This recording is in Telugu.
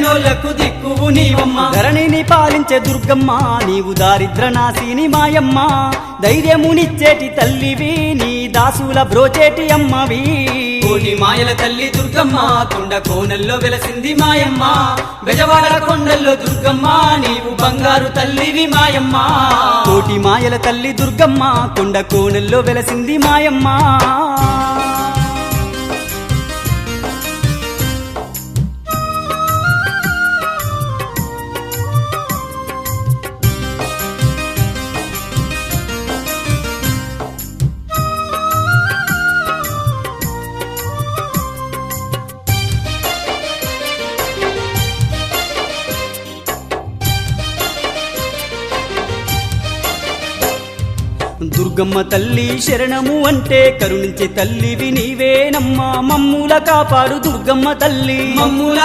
లేనోళ్లకు దిక్కువు నీవమ్మ. ధరణిని పాలించే దుర్గమ్మ నీవు దారిద్ర నాశిని మాయమ్మ. ధైర్యమునిచ్చేటి తల్లివి నీ దాసుల బ్రోచేటి అమ్మవి. కోటి మాయల తల్లి దుర్గమ్మ కొండ కోనల్లో వెలసింది మాయమ్మ. బెజవాడ కొండల్లో దుర్గమ్మ నీవు బంగారు తల్లివి మాయమ్మ. కోటి మాయల తల్లి దుర్గమ్మ కొండ కోనల్లో వెలసింది మాయమ్మ. దుర్గమ్మ తల్లి శరణము అంటే కరుణించే తల్లివి నీవేనమ్మా. మమ్ముల కాపాడు దుర్గమ్మ తల్లి. మమ్ముల